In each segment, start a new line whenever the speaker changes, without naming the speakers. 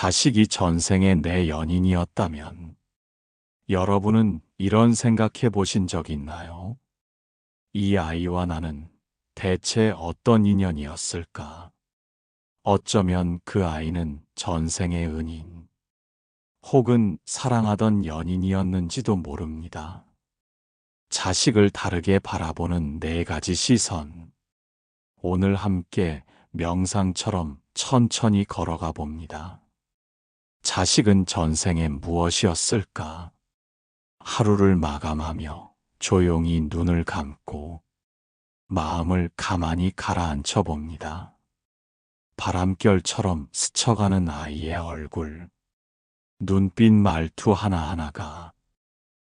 자식이 전생에 내 연인이었다면 여러분은 이런 생각해 보신 적 있나요? 이 아이와 나는 대체 어떤 인연이었을까? 어쩌면 그 아이는 전생의 은인, 혹은 사랑하던 연인이었는지도 모릅니다. 자식을 다르게 바라보는 네 가지 시선. 오늘 함께 명상처럼 천천히 걸어가 봅니다. 자식은 전생에 무엇이었을까? 하루를 마감하며 조용히 눈을 감고 마음을 가만히 가라앉혀 봅니다. 바람결처럼 스쳐가는 아이의 얼굴, 눈빛 말투 하나하나가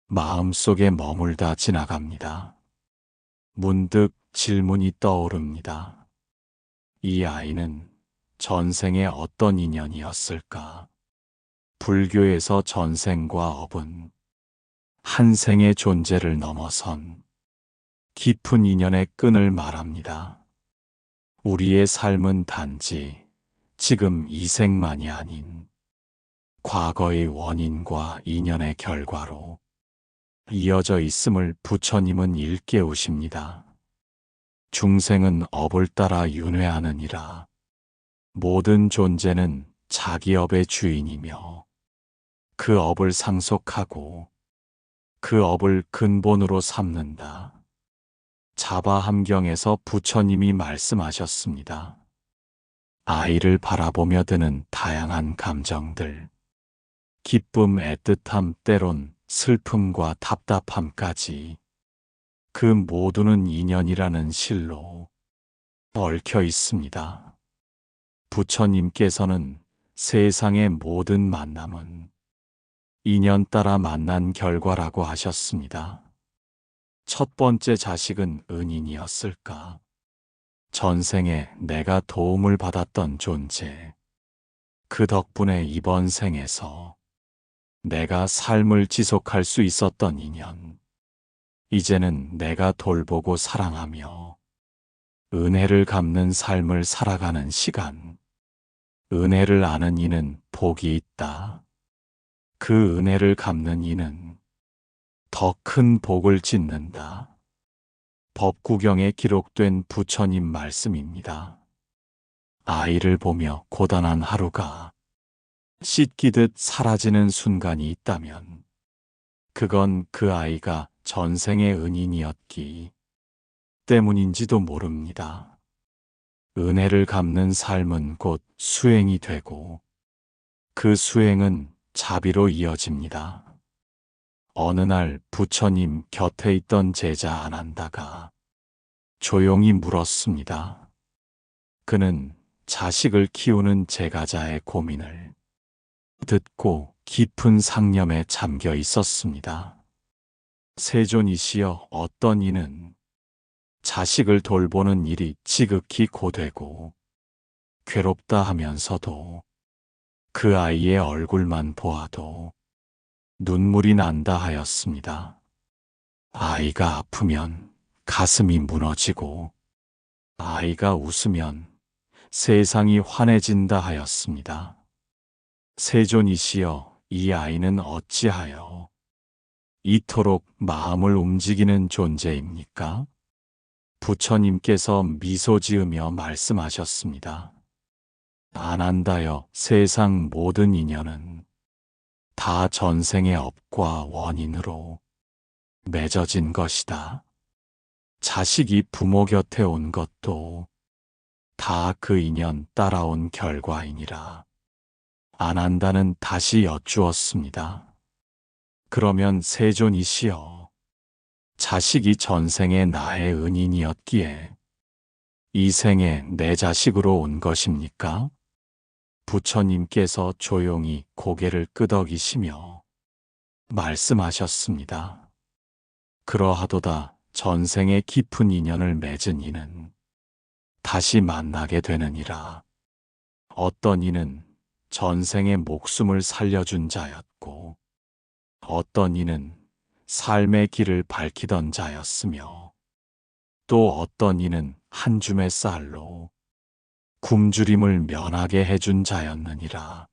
마음속에 머물다 지나갑니다. 문득 질문이 떠오릅니다. 이 아이는 전생에 어떤 인연이었을까? 불교에서 전생과 업은 한 생의 존재를 넘어선 깊은 인연의 끈을 말합니다. 우리의 삶은 단지 지금 이 생만이 아닌 과거의 원인과 인연의 결과로 이어져 있음을 부처님은 일깨우십니다. 중생은 업을 따라 윤회하느니라. 모든 존재는 자기 업의 주인이며 그 업을 상속하고 그 업을 근본으로 삼는다. 자바함경에서 부처님이 말씀하셨습니다. 아이를 바라보며 드는 다양한 감정들, 기쁨, 애틋함, 때론 슬픔과 답답함까지 그 모두는 인연이라는 실로 얽혀 있습니다. 부처님께서는 세상의 모든 만남은 인연 따라 만난 결과라고 하셨습니다. 첫 번째 자식은 은인이었을까? 전생에 내가 도움을 받았던 존재. 그 덕분에 이번 생에서 내가 삶을 지속할 수 있었던 인연. 이제는 내가 돌보고 사랑하며 은혜를 갚는 삶을 살아가는 시간. 은혜를 아는 이는 복이 있다. 그 은혜를 갚는 이는 더 큰 복을 짓는다. 법구경에 기록된 부처님 말씀입니다. 아이를 보며 고단한 하루가 씻기듯 사라지는 순간이 있다면 그건 그 아이가 전생의 은인이었기 때문인지도 모릅니다. 은혜를 갚는 삶은 곧 수행이 되고 그 수행은 자비로 이어집니다. 어느 날 부처님 곁에 있던 제자 아난다가 조용히 물었습니다. 그는 자식을 키우는 제가자의 고민을 듣고 깊은 상념에 잠겨 있었습니다. 세존이시여, 어떤 이는 자식을 돌보는 일이 지극히 고되고 괴롭다 하면서도 그 아이의 얼굴만 보아도 눈물이 난다 하였습니다. 아이가 아프면 가슴이 무너지고 아이가 웃으면 세상이 환해진다 하였습니다. 세존이시여, 이 아이는 어찌하여 이토록 마음을 움직이는 존재입니까? 부처님께서 미소 지으며 말씀하셨습니다. 아난다여, 세상 모든 인연은 다 전생의 업과 원인으로 맺어진 것이다. 자식이 부모 곁에 온 것도 다 그 인연 따라온 결과이니라. 아난다는 다시 여쭈었습니다. 그러면 세존이시여, 자식이 전생의 나의 은인이었기에 이 생에 내 자식으로 온 것입니까? 부처님께서 조용히 고개를 끄덕이시며 말씀하셨습니다. 그러하도다. 전생의 깊은 인연을 맺은 이는 다시 만나게 되느니라. 어떤 이는 전생의 목숨을 살려준 자였고 어떤 이는 삶의 길을 밝히던 자였으며 또 어떤 이는 한 줌의 쌀로 굶주림을 면하게 해준 자였느니라.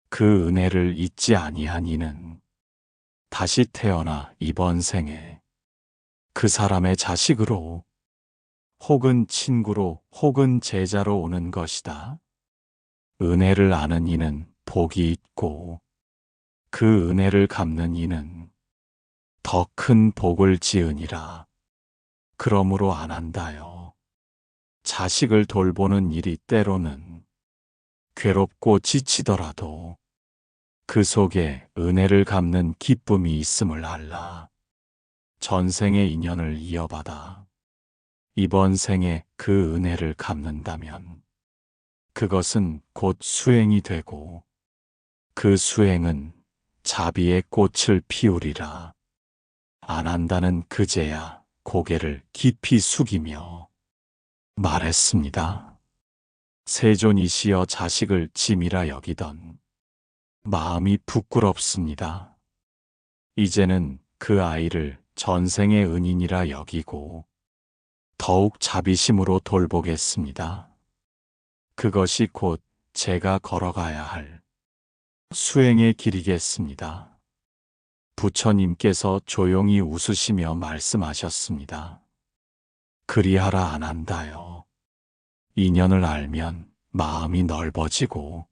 그 은혜를 잊지 아니한 이는 다시 태어나 이번 생에 그 사람의 자식으로 혹은 친구로 혹은 제자로 오는 것이다. 은혜를 아는 이는 복이 있고 그 은혜를 갚는 이는 더 큰 복을 지으니라. 그러므로 안 한다요. 자식을 돌보는 일이 때로는 괴롭고 지치더라도 그 속에 은혜를 갚는 기쁨이 있음을 알라. 전생의 인연을 이어받아 이번 생에 그 은혜를 갚는다면 그것은 곧 수행이 되고 그 수행은 자비의 꽃을 피우리라. 안 한다는 그제야 고개를 깊이 숙이며 말했습니다. 세존이시여 자식을 짐이라 여기던 마음이 부끄럽습니다. 이제는 그 아이를 전생의 은인이라 여기고 더욱 자비심으로 돌보겠습니다. 그것이 곧 제가 걸어가야 할 수행의 길이겠습니다. 부처님께서 조용히 웃으시며 말씀하셨습니다. 그리하라 안 한다요. 인연을 알면 마음이 넓어지고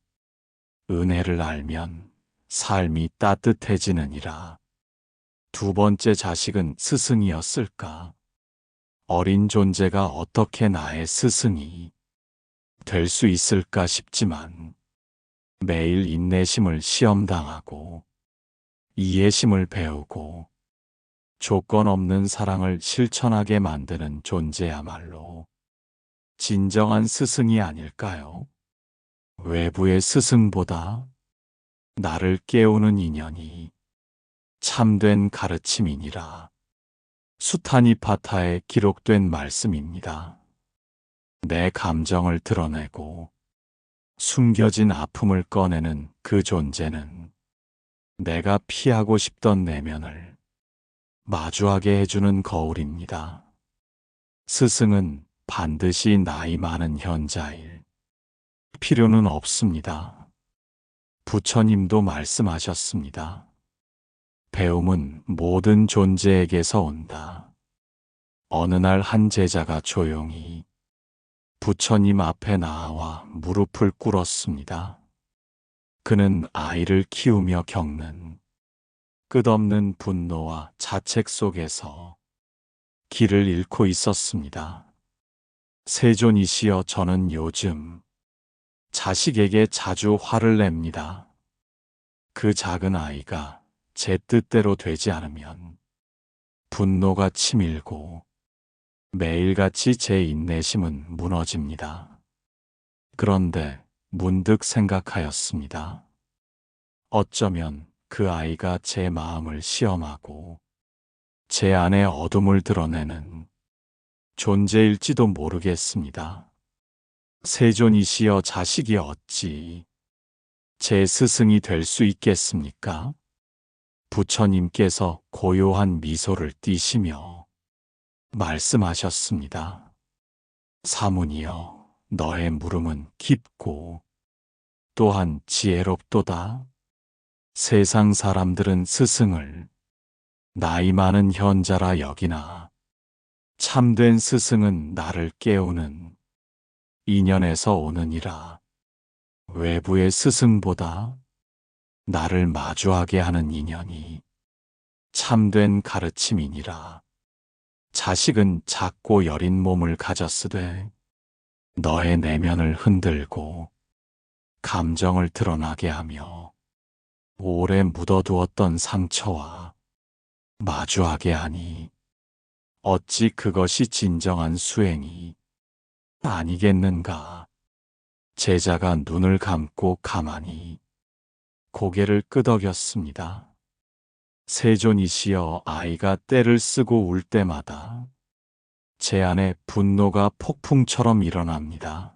은혜를 알면 삶이 따뜻해지느니라. 두 번째 자식은 스승이었을까? 어린 존재가 어떻게 나의 스승이 될 수 있을까 싶지만 매일 인내심을 시험당하고 이해심을 배우고 조건 없는 사랑을 실천하게 만드는 존재야말로 진정한 스승이 아닐까요? 외부의 스승보다 나를 깨우는 인연이 참된 가르침이니라. 수타니파타에 기록된 말씀입니다. 내 감정을 드러내고 숨겨진 아픔을 꺼내는 그 존재는 내가 피하고 싶던 내면을 마주하게 해주는 거울입니다. 스승은 반드시 나이 많은 현자일 필요는 없습니다. 부처님도 말씀하셨습니다. 배움은 모든 존재에게서 온다. 어느 날 한 제자가 조용히 부처님 앞에 나와 무릎을 꿇었습니다. 그는 아이를 키우며 겪는 끝없는 분노와 자책 속에서 길을 잃고 있었습니다. 세존이시여 저는 요즘 자식에게 자주 화를 냅니다. 그 작은 아이가 제 뜻대로 되지 않으면 분노가 치밀고 매일같이 제 인내심은 무너집니다. 그런데 문득 생각하였습니다. 어쩌면 그 아이가 제 마음을 시험하고 제 안의 어둠을 드러내는 존재일지도 모르겠습니다. 세존이시여 자식이 어찌 제 스승이 될 수 있겠습니까? 부처님께서 고요한 미소를 띠시며 말씀하셨습니다. 사문이여, 너의 물음은 깊고 또한 지혜롭도다. 세상 사람들은 스승을 나이 많은 현자라 여기나 참된 스승은 나를 깨우는 인연에서 오느니라. 외부의 스승보다 나를 마주하게 하는 인연이 참된 가르침이니라. 자식은 작고 여린 몸을 가졌으되 너의 내면을 흔들고 감정을 드러나게 하며 오래 묻어두었던 상처와 마주하게 하니 어찌 그것이 진정한 수행이 아니겠는가. 제자가 눈을 감고 가만히 고개를 끄덕였습니다. 세존이시여 아이가 떼를 쓰고 울 때마다 제 안에 분노가 폭풍처럼 일어납니다.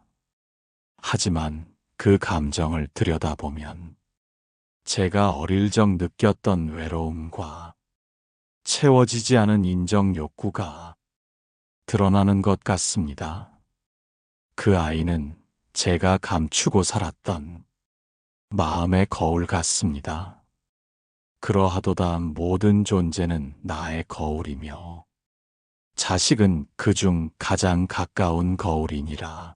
하지만 그 감정을 들여다보면 제가 어릴 적 느꼈던 외로움과 채워지지 않은 인정 욕구가 드러나는 것 같습니다. 그 아이는 제가 감추고 살았던 마음의 거울 같습니다. 그러하도다 모든 존재는 나의 거울이며 자식은 그중 가장 가까운 거울이니라.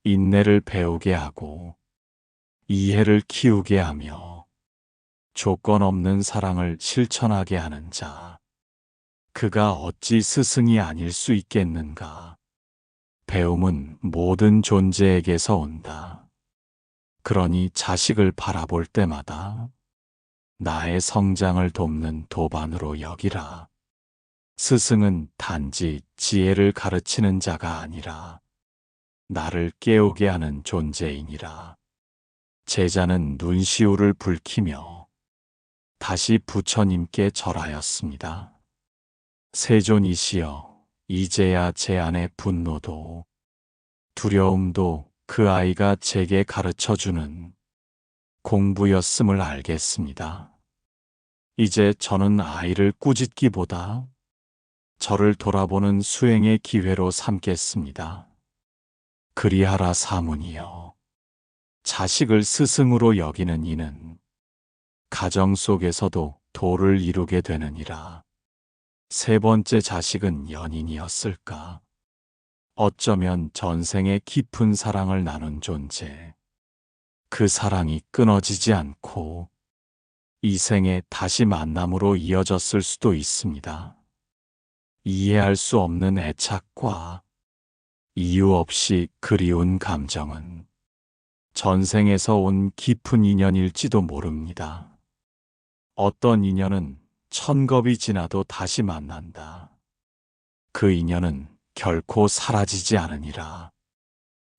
인내를 배우게 하고 이해를 키우게 하며 조건 없는 사랑을 실천하게 하는 자, 그가 어찌 스승이 아닐 수 있겠는가. 배움은 모든 존재에게서 온다. 그러니 자식을 바라볼 때마다 나의 성장을 돕는 도반으로 여기라. 스승은 단지 지혜를 가르치는 자가 아니라 나를 깨우게 하는 존재이니라. 제자는 눈시울을 붉히며 다시 부처님께 절하였습니다. 세존이시여, 이제야 제 안의 분노도 두려움도 그 아이가 제게 가르쳐주는 공부였음을 알겠습니다. 이제 저는 아이를 꾸짖기보다 저를 돌아보는 수행의 기회로 삼겠습니다. 그리하라 사문이여. 자식을 스승으로 여기는 이는 가정 속에서도 도를 이루게 되느니라. 세 번째 자식은 연인이었을까? 어쩌면 전생에 깊은 사랑을 나눈 존재. 그 사랑이 끊어지지 않고 이 생에 다시 만남으로 이어졌을 수도 있습니다. 이해할 수 없는 애착과 이유 없이 그리운 감정은 전생에서 온 깊은 인연일지도 모릅니다. 어떤 인연은 천겁이 지나도 다시 만난다. 그 인연은 결코 사라지지 않으니라.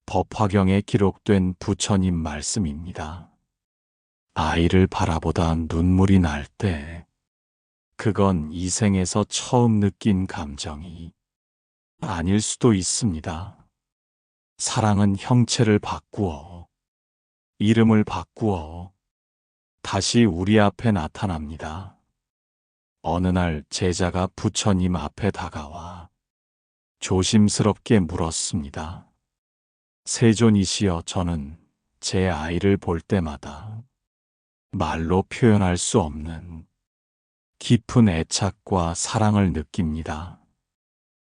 법화경에 기록된 부처님 말씀입니다. 아이를 바라보다 눈물이 날 때, 그건 이 생에서 처음 느낀 감정이 아닐 수도 있습니다. 사랑은 형체를 바꾸어, 이름을 바꾸어 다시 우리 앞에 나타납니다. 어느 날 제자가 부처님 앞에 다가와 조심스럽게 물었습니다. 세존이시여, 저는 제 아이를 볼 때마다 말로 표현할 수 없는 깊은 애착과 사랑을 느낍니다.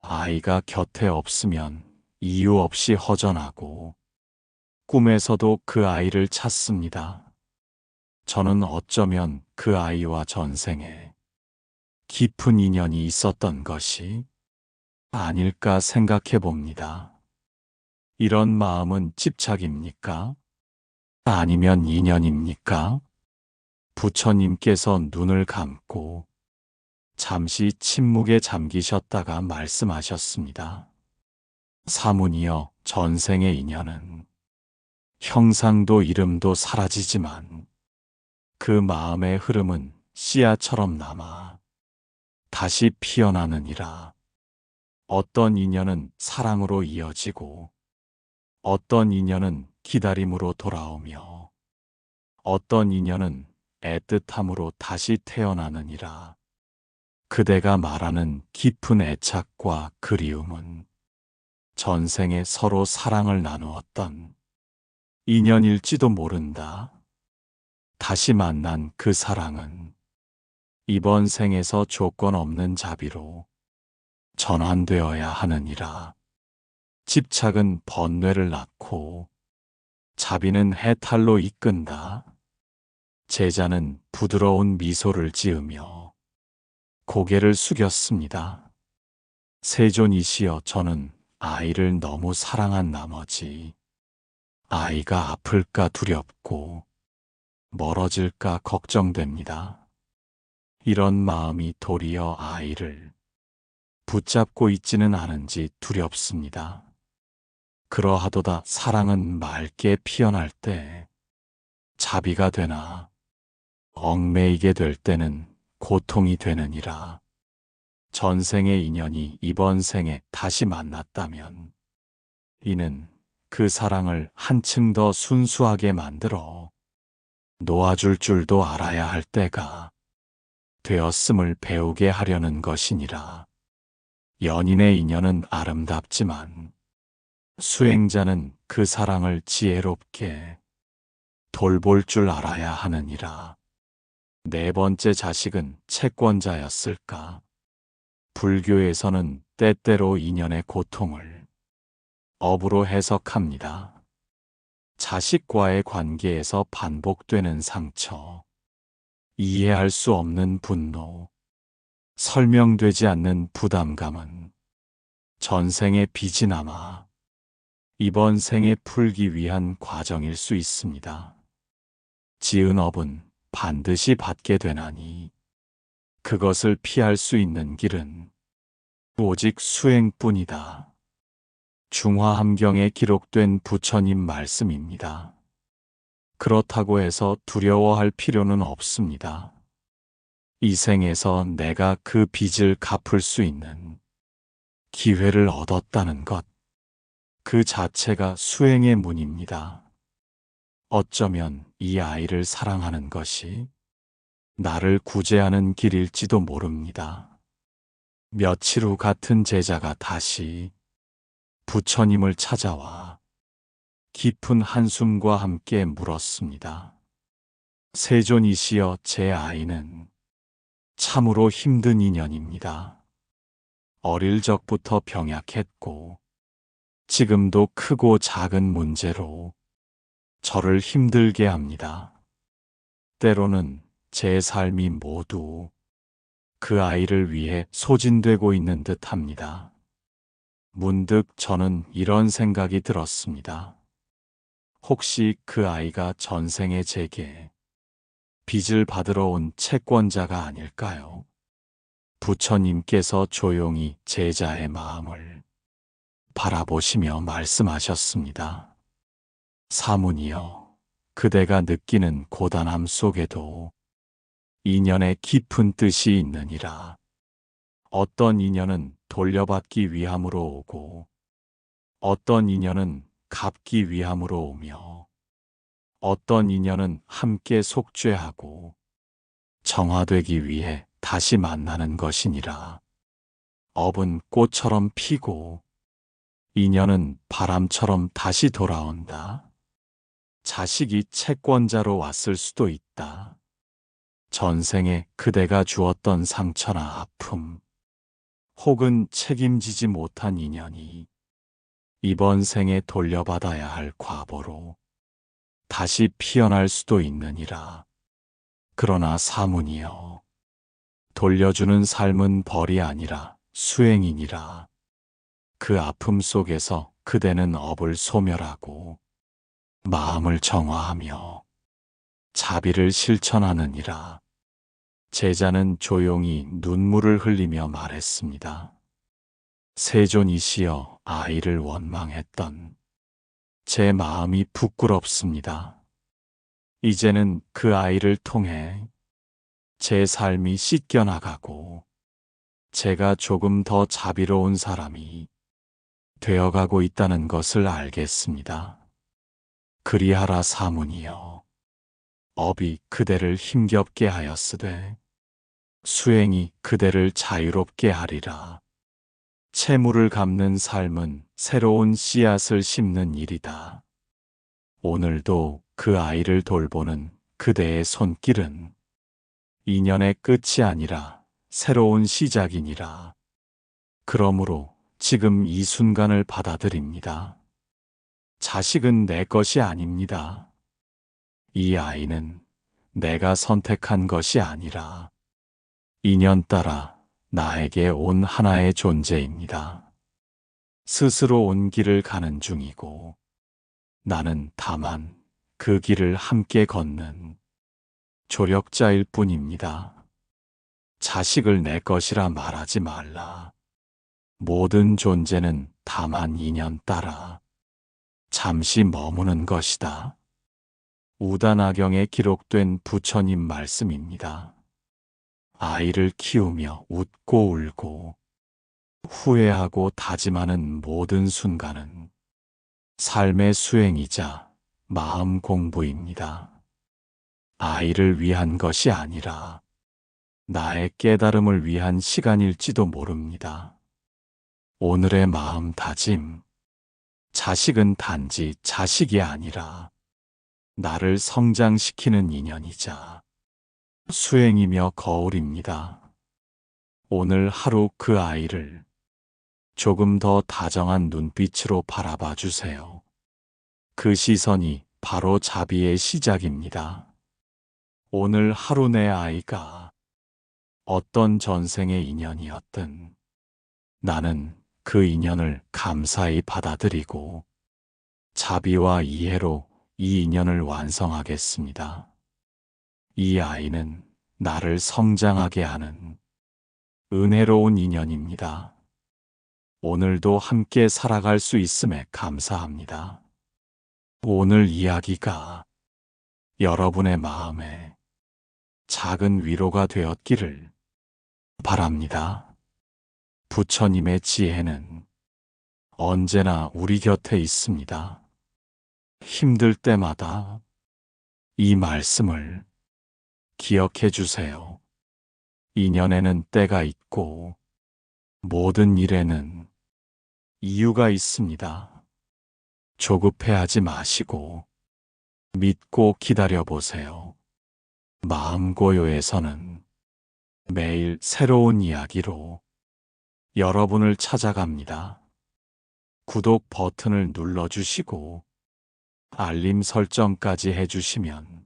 아이가 곁에 없으면 이유 없이 허전하고 꿈에서도 그 아이를 찾습니다. 저는 어쩌면 그 아이와 전생에 깊은 인연이 있었던 것이 아닐까 생각해 봅니다. 이런 마음은 집착입니까? 아니면 인연입니까? 부처님께서 눈을 감고 잠시 침묵에 잠기셨다가 말씀하셨습니다. 사문이여, 전생의 인연은 형상도 이름도 사라지지만 그 마음의 흐름은 씨앗처럼 남아 다시 피어나느니라. 어떤 인연은 사랑으로 이어지고 어떤 인연은 기다림으로 돌아오며 어떤 인연은 애틋함으로 다시 태어나느니라. 그대가 말하는 깊은 애착과 그리움은 전생에 서로 사랑을 나누었던 인연일지도 모른다. 다시 만난 그 사랑은 이번 생에서 조건 없는 자비로 전환되어야 하느니라. 집착은 번뇌를 낳고 자비는 해탈로 이끈다. 제자는 부드러운 미소를 지으며 고개를 숙였습니다. 세존이시여, 저는 아이를 너무 사랑한 나머지 아이가 아플까 두렵고 멀어질까 걱정됩니다. 이런 마음이 도리어 아이를 붙잡고 있지는 않은지 두렵습니다. 그러하도다 사랑은 맑게 피어날 때 자비가 되나 얽매이게 될 때는 고통이 되느니라. 전생의 인연이 이번 생에 다시 만났다면 이는 그 사랑을 한층 더 순수하게 만들어 놓아줄 줄도 알아야 할 때가 되었음을 배우게 하려는 것이니라. 연인의 인연은 아름답지만 수행자는 그 사랑을 지혜롭게 돌볼 줄 알아야 하느니라. 네 번째 자식은 채권자였을까? 불교에서는 때때로 인연의 고통을 업으로 해석합니다. 자식과의 관계에서 반복되는 상처, 이해할 수 없는 분노, 설명되지 않는 부담감은 전생의 빚이 남아 이번 생에 풀기 위한 과정일 수 있습니다. 지은 업은 반드시 받게 되나니 그것을 피할 수 있는 길은 오직 수행뿐이다. 중화함경에 기록된 부처님 말씀입니다. 그렇다고 해서 두려워할 필요는 없습니다. 이 생에서 내가 그 빚을 갚을 수 있는 기회를 얻었다는 것, 그 자체가 수행의 문입니다. 어쩌면 이 아이를 사랑하는 것이 나를 구제하는 길일지도 모릅니다. 며칠 후 같은 제자가 다시 부처님을 찾아와 깊은 한숨과 함께 물었습니다. 세존이시여, 제 아이는 참으로 힘든 인연입니다. 어릴 적부터 병약했고 지금도 크고 작은 문제로 저를 힘들게 합니다. 때로는 제 삶이 모두 그 아이를 위해 소진되고 있는 듯 합니다. 문득 저는 이런 생각이 들었습니다. 혹시 그 아이가 전생에 제게 빚을 받으러 온 채권자가 아닐까요? 부처님께서 조용히 제자의 마음을 바라보시며 말씀하셨습니다. 사문이여, 그대가 느끼는 고단함 속에도 인연의 깊은 뜻이 있느니라. 어떤 인연은 돌려받기 위함으로 오고, 어떤 인연은 갚기 위함으로 오며, 어떤 인연은 함께 속죄하고 정화되기 위해 다시 만나는 것이니라. 업은 꽃처럼 피고 인연은 바람처럼 다시 돌아온다. 자식이 채권자로 왔을 수도 있다. 전생에 그대가 주었던 상처나 아픔, 혹은 책임지지 못한 인연이 이번 생에 돌려받아야 할 과보로 다시 피어날 수도 있느니라. 그러나 사문이여, 돌려주는 삶은 벌이 아니라 수행이니라. 그 아픔 속에서 그대는 업을 소멸하고 마음을 정화하며 자비를 실천하느니라. 제자는 조용히 눈물을 흘리며 말했습니다. 세존이시여, 아이를 원망했던 제 마음이 부끄럽습니다. 이제는 그 아이를 통해 제 삶이 씻겨나가고 제가 조금 더 자비로운 사람이 되어가고 있다는 것을 알겠습니다. 그리하라 사문이여, 업이 그대를 힘겹게 하였으되 수행이 그대를 자유롭게 하리라. 채무를 갚는 삶은 새로운 씨앗을 심는 일이다. 오늘도 그 아이를 돌보는 그대의 손길은 인연의 끝이 아니라 새로운 시작이니라. 그러므로 지금 이 순간을 받아들입니다. 자식은 내 것이 아닙니다. 이 아이는 내가 선택한 것이 아니라 인연 따라 나에게 온 하나의 존재입니다. 스스로 온 길을 가는 중이고 나는 다만 그 길을 함께 걷는 조력자일 뿐입니다. 자식을 내 것이라 말하지 말라. 모든 존재는 다만 인연 따라 잠시 머무는 것이다. 우다나경에 기록된 부처님 말씀입니다. 아이를 키우며 웃고 울고 후회하고 다짐하는 모든 순간은 삶의 수행이자 마음 공부입니다. 아이를 위한 것이 아니라 나의 깨달음을 위한 시간일지도 모릅니다. 오늘의 마음 다짐, 자식은 단지 자식이 아니라 나를 성장시키는 인연이자 수행이며 거울입니다. 오늘 하루 그 아이를 조금 더 다정한 눈빛으로 바라봐 주세요. 그 시선이 바로 자비의 시작입니다. 오늘 하루 내 아이가 어떤 전생의 인연이었든 나는 그 인연을 감사히 받아들이고 자비와 이해로 이 인연을 완성하겠습니다. 이 아이는 나를 성장하게 하는 은혜로운 인연입니다. 오늘도 함께 살아갈 수 있음에 감사합니다. 오늘 이야기가 여러분의 마음에 작은 위로가 되었기를 바랍니다. 부처님의 지혜는 언제나 우리 곁에 있습니다. 힘들 때마다 이 말씀을 기억해 주세요. 인연에는 때가 있고 모든 일에는 이유가 있습니다. 조급해하지 마시고 믿고 기다려 보세요. 마음고요에서는 매일 새로운 이야기로 여러분을 찾아갑니다. 구독 버튼을 눌러주시고 알림 설정까지 해주시면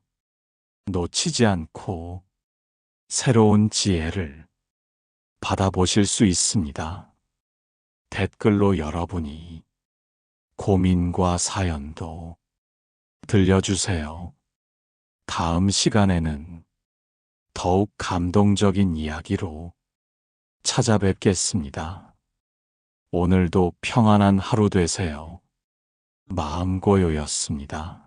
놓치지 않고 새로운 지혜를 받아보실 수 있습니다. 댓글로 여러분이 고민과 사연도 들려주세요. 다음 시간에는 더욱 감동적인 이야기로 찾아뵙겠습니다. 오늘도 평안한 하루 되세요. 마음고요였습니다.